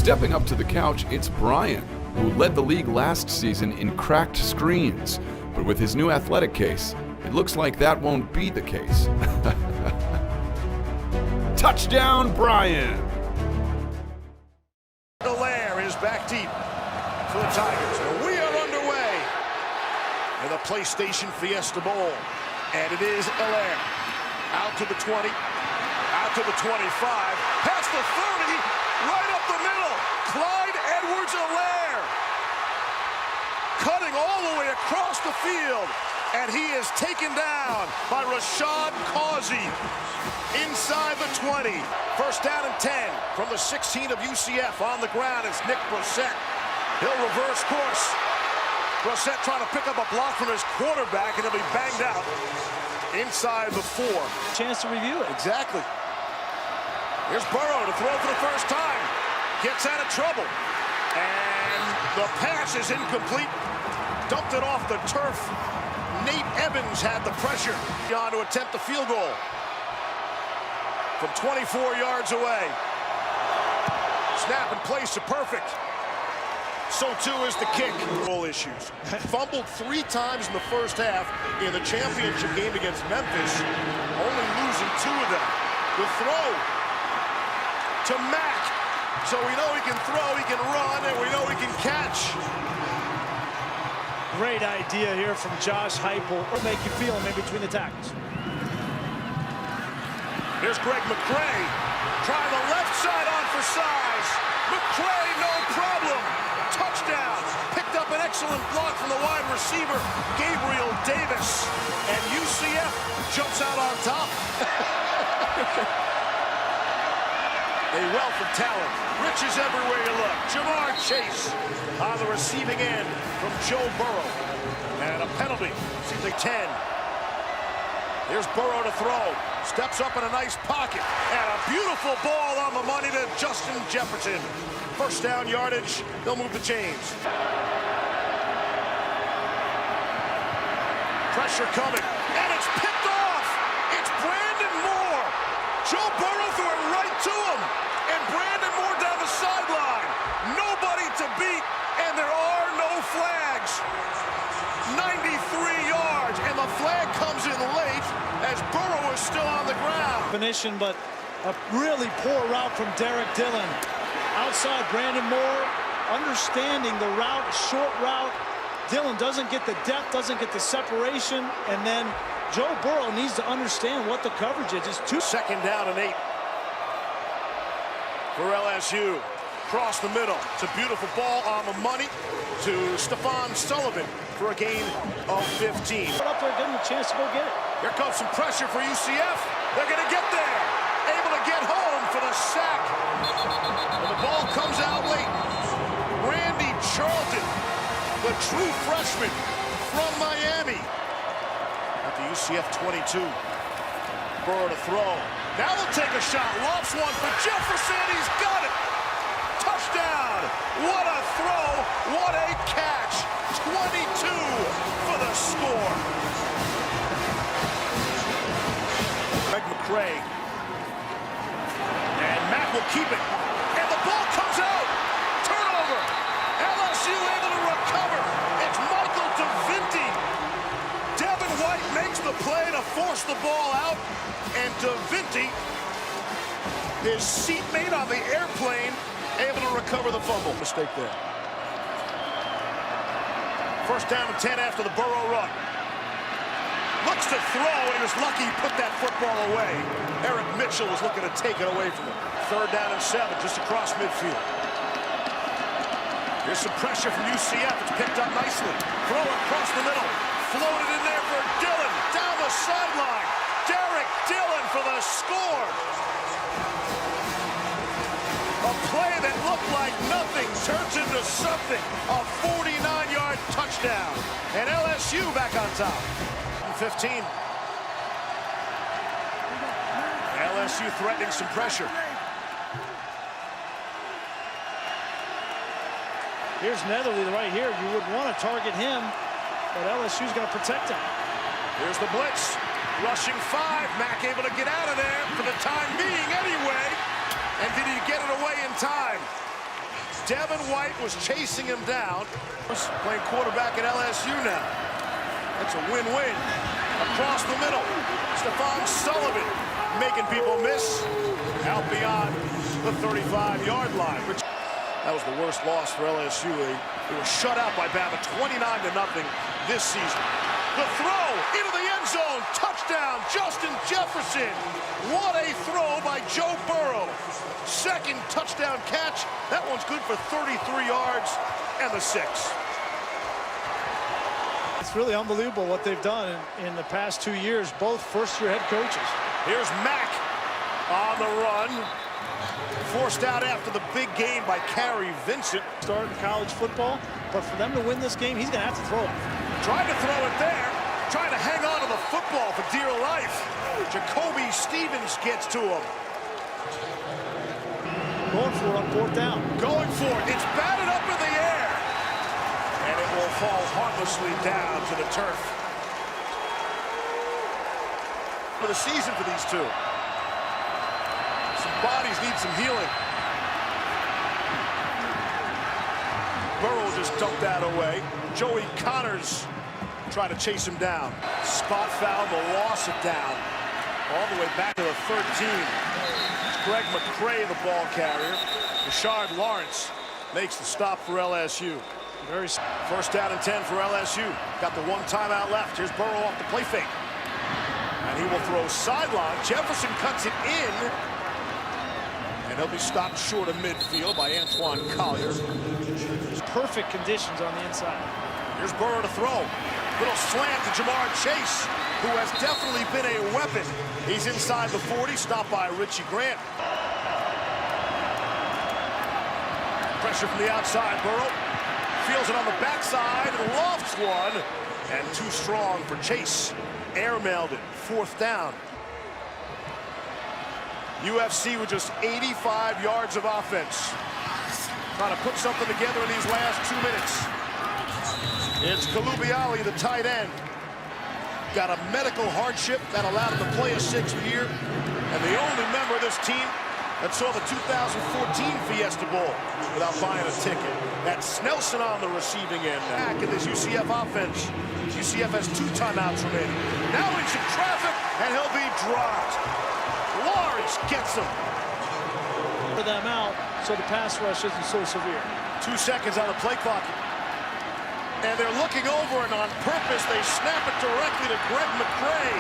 Stepping up to the couch, it's Brian, who led the league last season in cracked screens. But with his new athletic case, it looks like that won't be the case. Touchdown, Brian! Allaire is back deep for the Tigers. And we are underway in the PlayStation Fiesta Bowl. And it is Allaire. Out to the 20, out to the 25, past the 30, right up the middle. Clyde Edwards-Allaire cutting all the way across the field. And he is taken down by Rashad Causey inside the 20. First down and 10 from the 16 of UCF. On the ground is Nick Brissett. He'll reverse course. Brissett trying to pick up a block from his quarterback, and he'll be banged out inside the 4. Chance to review it. Exactly. Here's Burrow to throw for the first time. Gets out of trouble. And the pass is incomplete. Dumped it off the turf. Nate Evans had the pressure on to attempt the field goal from 24 yards away. Snap and place to perfect. So too is the kick. Goal issues. Fumbled 3 times in the first half in the championship game against Memphis, only losing 2 of them. The throw to Mack. So we know he can throw, he can run, and we know he can catch. Great idea here from Josh Heupel. It'll make you feel him in between the tackles. Here's Greg McCray, trying the left side on for size. McCray, no problem. Touchdown. Picked up an excellent block from the wide receiver, Gabriel Davis. And UCF jumps out on top. A wealth of talent. Riches everywhere you look. Jamar Chase on the receiving end from Joe Burrow. And a penalty. Seems like 10. Here's Burrow to throw. Steps up in a nice pocket. And a beautiful ball on the money to Justin Jefferson. First down yardage. They'll move the chains. Pressure coming. And it's picked off. It's Brandon Moore. Joe Burrow threw it right to him. And Brandon Moore down the sideline. Nobody to beat. And there are no flags. 93 yards. And the flag comes in late as Burrow is still on the ground. Definition, but a really poor route from Derek Dillon. Outside Brandon Moore, understanding the route, short route. Dillon doesn't get the depth, doesn't get the separation, and then Joe Burrow needs to understand what the coverage is. It's 2. Second down and 8 for LSU. Across the middle. It's a beautiful ball on the money to Stephon Sullivan for a gain of 15. Put up there, give him a chance to go get it. Here comes some pressure for UCF. They're going to get there. Able to get home for the sack. And the ball comes out late. Randy Charlton, the true freshman from Miami. At the UCF 22. Burrow to throw. Now they'll take a shot. Lofts one for Jefferson. He's got it. Touchdown. What a throw. What a catch. 22 for the score. Greg McCray. And Mack will keep it. And the ball comes out. Turnover. LSU able to recover. It's Michael DeVinti. Devin White makes the play to force the ball out. And DeVinti, his seatmate on the airplane, able to recover the fumble. Mistake there. First down and 10 after the Burrow run. Looks to throw, and he was lucky he put that football away. Eric Mitchell was looking to take it away from him. Third down and 7, just across midfield. Here's some pressure from UCF. It's picked up nicely. Throw across the middle. Floated in there for Dillon. Down the sideline. Derek Dillon for the score. A play that looked like nothing turns into something. A 49-yard touchdown. And LSU back on top. 15. LSU threatening some pressure. Here's Netherly right here. You would want to target him, but LSU's going to protect him. Here's the blitz. Rushing 5. Mack able to get out of there for the time being anyway. And did he get it away in time? Devin White was chasing him down. Playing quarterback at LSU now. That's a win-win. Across the middle, Stephon Sullivan making people miss. Out beyond the 35-yard line. That was the worst loss for LSU. They were shut out by Bama 29-0 this season. The throw into the end zone. Touchdown, Justin Jefferson. What a throw by Joe Burrow. Second touchdown catch. That one's good for 33 yards and the 6. It's really unbelievable what they've done in the past 2 years, both first-year head coaches. Here's Mack on the run. Forced out after the big gain by Carey Vincent. Started college football, but for them to win this game, he's going to have to throw it. Trying to throw it there. Trying to hang on to the football for dear life. Jacoby Stevens gets to him. Going for it on 4th down. Going for it. It's batted up in the air. And it will fall harmlessly down to the turf. For the season for these two. Some bodies need some healing. Burrow just dumped that away. Joey Connors tried to chase him down. Spot foul, the loss of down. All the way back to the 13. Greg McCray, the ball carrier. Rashard Lawrence makes the stop for LSU. First down and 10 for LSU. Got the one timeout left. Here's Burrow off the play fake. And he will throw sideline. Jefferson cuts it in. And he'll be stopped short of midfield by Antoine Collier. Perfect conditions on the inside. Here's Burrow to throw. Little slant to Jamar Chase, who has definitely been a weapon. He's inside the 40, stopped by Richie Grant. Pressure from the outside. Burrow feels it on the backside and lofts one. And too strong for Chase. Airmailed it. 4th down. UFC with just 85 yards of offense. Trying to put something together in these last 2 minutes. It's Kalubiali, the tight end. Got a medical hardship that allowed him to play a 6th year. And the only member of this team that saw the 2014 Fiesta Bowl without buying a ticket. That's Snelson on the receiving end. Back in this UCF offense. UCF has 2 timeouts remaining. Now in some traffic, and he'll be dropped. Lawrence gets him. For them out, so the pass rush isn't so severe. 2 seconds on the play clock. And they're looking over, and on purpose, they snap it directly to Greg McCray.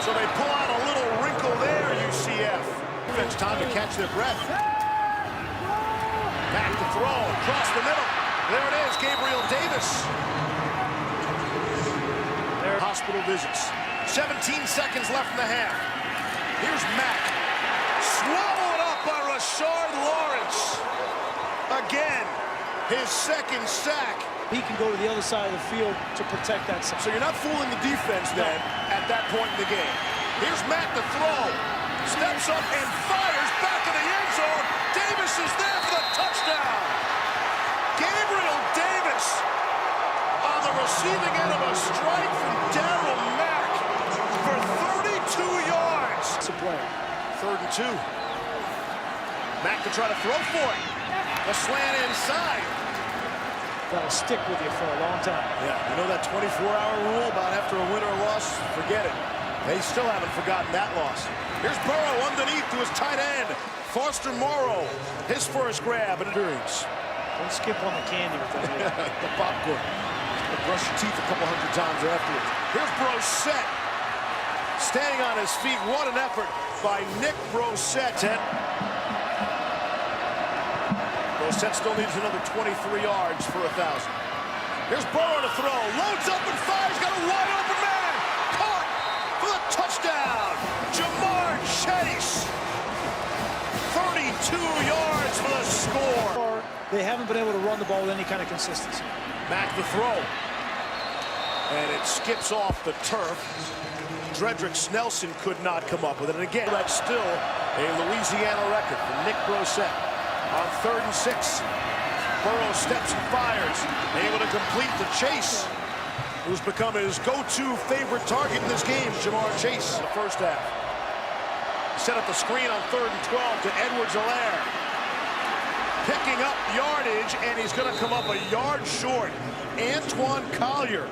So they pull out a little wrinkle there, UCF. Defense time to catch their breath. Back to throw, across the middle. There it is, Gabriel Davis. Their hospital visits. 17 seconds left in the half. Here's Mack. Swallowed up by Rashard Lawrence. Again, his 2nd sack. He can go to the other side of the field to protect that side. So you're not fooling the defense then at that point in the game. Here's Mack to throw. Steps up and fires back in the end zone. Davis is there for the touchdown. Gabriel Davis on the receiving end of a strike from Darryl Mack for 32 yards. It's a play. 3rd and 2. Mack to try to throw for it. The slant inside. That'll stick with you for a long time. Yeah, you know that 24-hour rule about after a win or a loss? Forget it. They still haven't forgotten that loss. Here's Burrow underneath to his tight end. Foster Morrow, his first grab and experience. Don't skip on the candy with that. The popcorn. Brush your teeth a couple hundred times afterwards. Here's Brosette. Standing on his feet. What an effort by Nick Brosette. Brosette still needs another 23 yards for 1,000. Here's Burrow to throw. Loads up and fires. Got a wide open man. Caught for the touchdown. Jamar Chase. 32 yards for the score. They haven't been able to run the ball with any kind of consistency. Back the throw. And it skips off the turf. Dredrick Snelson could not come up with it. And again, that's still a Louisiana record for Nick Brosette. On 3rd and 6, Burrow steps and fires, able to complete the chase. Who's become his go-to favorite target in this game, Jamar Chase, in the first half. Set up the screen on 3rd and 12 to Edwards-Helaire. picking up yardage, and he's going to come up a yard short. Antoine Collier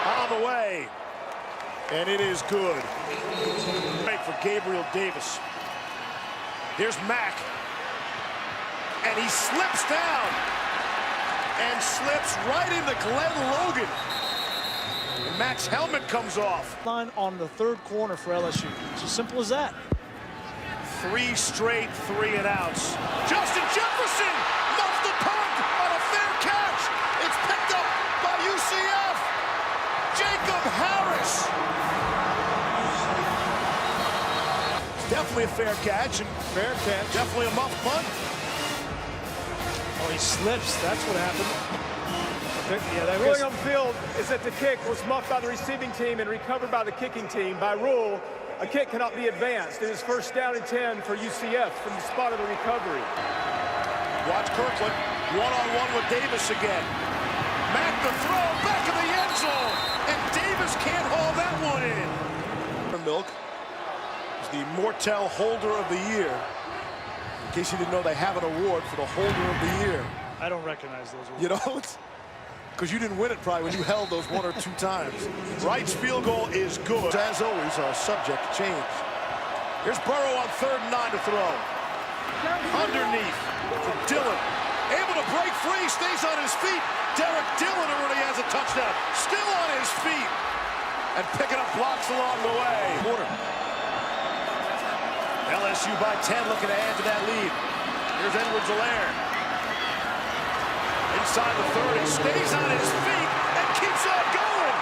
on the way, and it is good. Break for Gabriel Davis. Here's Mack, and he slips down and slips right into Glenn Logan. And Mack's helmet comes off. Line on the third corner for LSU. It's as simple as that. 3 straight 3-and-outs. Justin Jefferson muffs the punt on a fair catch. It's picked up by UCF. Jacob Harris. It's definitely a fair catch. Fair catch. Definitely a muff punt. Oh, he slips. That's what happened. Yeah, that ruling on the field is that the kick was muffed by the receiving team and recovered by the kicking team. By rule, a kick cannot be advanced. It is first down and 10 for UCF from the spot of the recovery. Watch Kirkland one-on-one with Davis again. Mack the throw, back of the end zone, and Davis can't haul that one in. Milk is the Mortel Holder of the Year. In case you didn't know, they have an award for the Holder of the Year. I don't recognize those awards. You know, it's because you didn't win it probably when you held those 1 or 2 times. Wright's field goal is good. As always, subject to change. Here's Burrow on 3rd and 9 to throw. Underneath for Dillon. Able to break free, stays on his feet. Derek Dillon already has a touchdown. Still on his feet. And picking up blocks along the way. Quarter. LSU by 10, looking to add to that lead. Here's Edwards-Helaire. Inside the 30, stays on his feet and keeps on going.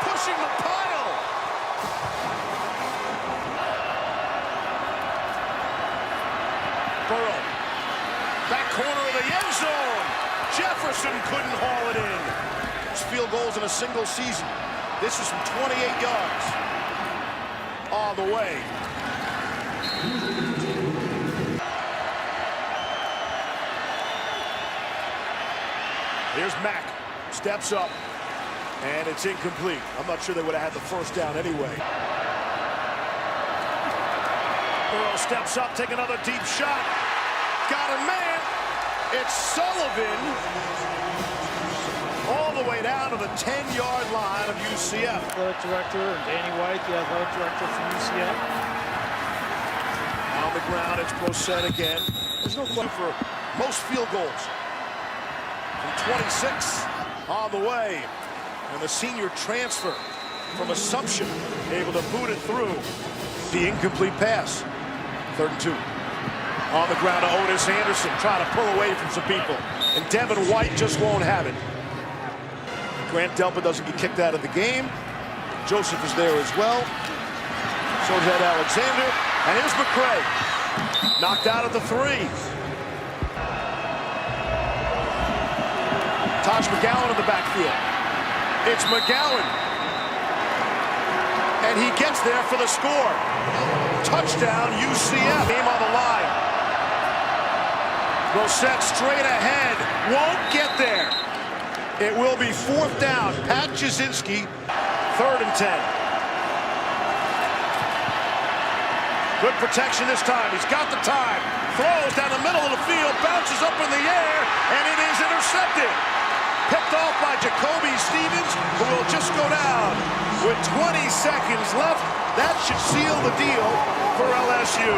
Pushing the pile. Burrow. Back corner of the end zone. Jefferson couldn't haul it in. It's field goals in a single season. This is from 28 yards. All the way. Here's Mack, steps up, and it's incomplete. I'm not sure they would have had the first down anyway. Burrow steps up, take another deep shot. Got a man. It's Sullivan all the way down to the 10-yard line of UCF. Athletic director and Danny White, the athletic director from UCF. On the ground, it's Brissett again. There's no question for most field goals. From 26 on the way, and the senior transfer from Assumption able to boot it through. The incomplete pass. 3rd and 2. On the ground to Otis Anderson, trying to pull away from some people, and Devin White just won't have it. Grant Delpit doesn't get kicked out of the game. Joseph is there as well. So is Ed Alexander, and here's McCray, knocked out at the 3. Taj McGowan in the backfield. It's McGowan. And he gets there for the score. Touchdown, UCF. Game on the line. Brissett straight ahead. Won't get there. It will be 4th down. Pat Jasinski, 3rd and 10. Good protection this time. He's got the time. Throws down the middle of the field. Bounces up in the air. And it is intercepted. Picked off by Jacoby Stevens, who will just go down with 20 seconds left. That should seal the deal for LSU.